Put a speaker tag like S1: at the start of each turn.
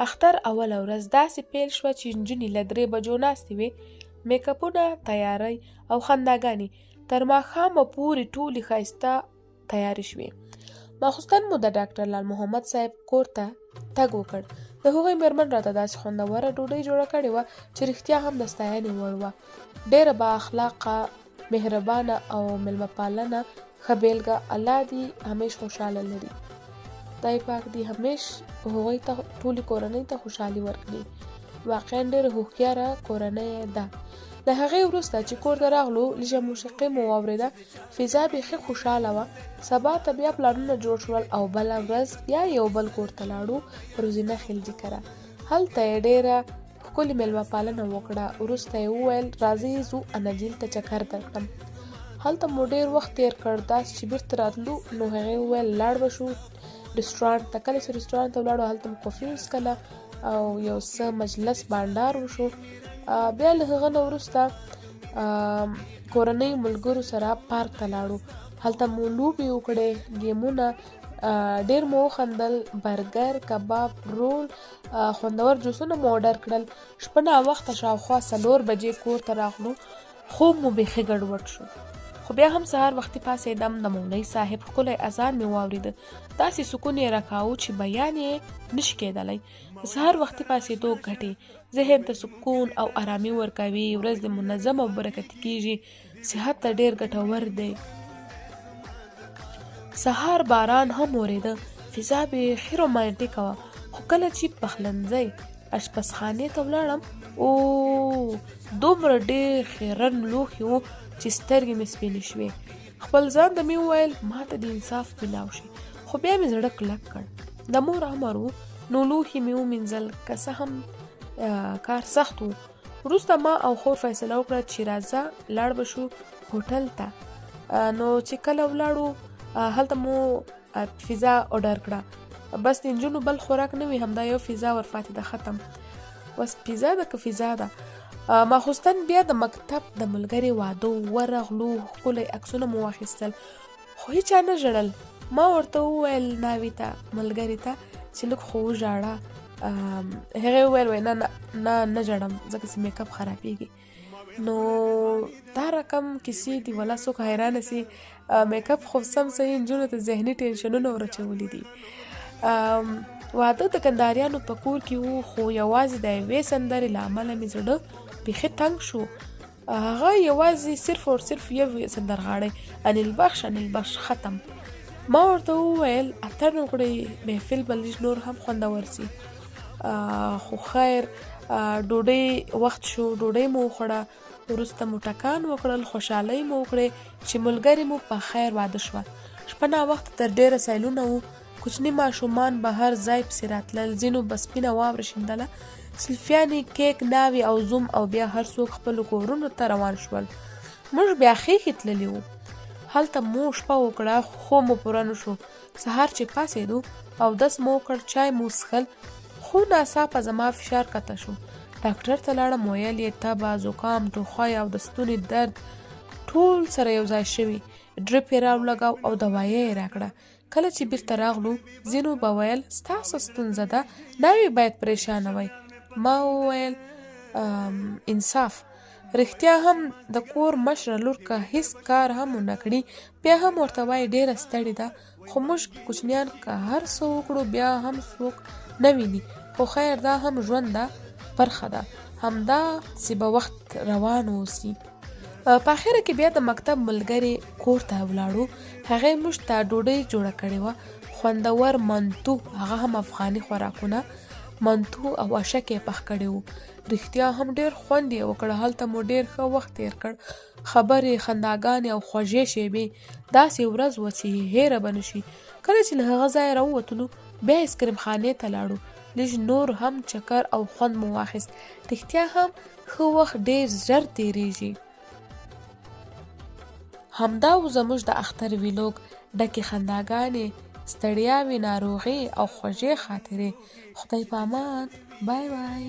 S1: اختر اوله ورځ داسې پیل شوه چې نجونې له 3 بجو ناستې وې، میکاپونه، تیاری او خنداګانې تر ماښامه پورې ټولې ښایسته تیارې شوې. ماخوستن مو د ډاکټر لال محمد صاحب کور ته تګ وکړ. د هغوی مېرمن راته داسې خوندوره ډوډۍ جوړه کړې وه چې رښتیا هم د ستاینې وړ وه. ډېره با اخلاقه، مهربانه او میلمه پالنه ښه بیلګه. الله دې همیش خوشحاله لري. خدای پاک دې همیش هغوی ته ټولې کورنۍ ته خوشحالي ورکړي. واقعا ډېره هوښیاره کورنۍ ده. د هغې وروسته چې کور ته راغلو لږه موسیقي مو واورېده. فضا بیخي خوشحاله وه. سبا ته بیا پلانونه جوړ شول او بله ورځ بیا یو بل کور ته لاړو، روزینه خلجي کره. هلته یې ډېره ښکلې میلمه پالنه وکړه. وروسته یې وویل راځئ ځو اناجیل ته چکر درکړم. هلته مو ډېر وخت تېر کړ. داسې چې بیرته راتلو نو هغې وویل لاړ به شو رسټورانټ ته. کله چې رسټورانټ ته ولاړو هلته مو کافي وڅښله او یو څه مجلس بانډار وشو. بیا له هغه نه وروسته کورنۍ ملګرو سره پارک ته لاړو. هلته مو لوبې وکړې، ګیمونه، ډېر مو وخندل. برګر، کباب، رول، خوندور جوسونه مو اورډر کړل. شپه ناوخته شاوخوا 4 بجې کور ته راغلو. خوب مو بیخي ګډوډ شو. خو بیا هم سهار وختي پاڅېدم. د مولوي صاحب ښکلی اذان مې واورېده. داسې سکون یې راکاوه چې بیان یې نشي کېدلی. د سهار وختي پاڅېدو ګټې ذهن ته سکون او ارامي ورکوي. ورځ دې منظم او برکتي کېږي. صحت ته ډېر ګټور دی. سهار باران هم اورېده. فضا بیخي رومانټیکه وه. خو کله چې پخلنځی اشپزخانې ته ولاړم او دومره ډېر خیرن لوښي وو چې سترګې مې سپینې شوې. خپل ځان ته مې وویل ماته د انصاف ملاو شي. خو بیا مې زړه کلک کړ. د مور امر و نو لوښي مې ومینځل، که څه هم کار سخت و. وروسته ما او خور فیصله وکړه چې راځه لاړ به شو هوټل ته. نو چې کله ولاړو هلته مو پیزا اورډر کړه. بس د نجونو بل خوراک نه وي، همدا یو پیزا ورپاتې ده، ختم. بس پیزا ده که پیزا ده. ماخوستن بیا د مکتب د ملګرې واده ورغلو. ښکلی عکسونه مو واخیستل. خو هیچا نه ژړل. ما ورته وویل ناوې ته ملګرې ته چې لږ خو وژاړه. هغې وویل نه نه نه ژړم ځکه چې میک اپ خرابېږي. نو دا رقم کیسې دي، والله څوک حیرانه سي. میک اپ خو سم صحیح نجونو ته ذهني ټینشنونه ورچولي دي. واده د کنداریانو په کور کې وو، خو یوازې د یوې سندرې له امله مې زړه بیخي تنګ شو. هغه یوازې صرف او صرف یو سندرغاړی انیل بخش ختم. ما ورته وویل اتڼ وکړئ، محفل به لږ نور هم خوندور سي. خو خیر ډوډۍ وخت شو، ډوډۍ مو وخوړه. وروسته مو ټکان وکړل، خوشحالۍ مو وکړې چې ملګرې مو په خیر واده شوه. شپه ناوخته تر ډېره سیلونه وو. کوچني ماشومان به هر ځای پسې راتلل. ځینو به سپینه واوره شیندله. سلفیانې، کیک، ناوې او زوم او بیا هر څوک خپلو کورونو ته روان شول. موږ بیا خیښې تللي وو. هلته مو شپه وکړه، خوب مو پوره نه شو. سهار چې پاڅېدو اودس مو وکړ، چای مو څښل، خو ناڅاپه زما فشار کښته شو. ډاکټر ته لاړم. ویل یې تبه، زکام، ټوخی او د ستوني درد ټول سره یو ځای شوي. ډریپ یې راولګاو او دوایه یې راکړه. کله چې بیرته راغلو ځینو به ویل ستاسو ستونزه ده، ناوې باید پریشانه وی. ما وویل انصاف. رښتیا هم د کور مشره لور که هیڅ کار هم ونه کړي بیا هم ورته وایي ډېره ستړې ده. خو موږ کوچنیان که هر څه وکړو بیا هم څوک نه ویني. خو خیر دا هم ژوند ده، برخه ده. همدا چې به وخت روان اوسي. په اخره کې بیا د مکتب ملګرې کور ته ولاړو. هغې موږ ته ډوډۍ جوړه کړې وه، خوندور منتو، هغه هم افغاني خوراکونه، منتو او اشک یې پخ کړی وو. رښتیا هم ډېر خوند یې وکړ. هلته مو ډېر ښه وخت تېر کړ. خبرې، خنداګانې او خوږې شیبې. داسې ورځ وه چې هېره به نه شي. کله چې له هغه ځایه راووتلو بیا ایسکریم خانې ته لاړو. لږ نور هم چکر او خوند مو واخیست. رښتیا هم ښه وخت ډېر ژر تېرېږي. همدا و زموږ د اختر ویلوګ، ډکې خنداګانې، ستړیاوې، ناروغۍ او خوږې خاطرې. خدای په امان. بای بای.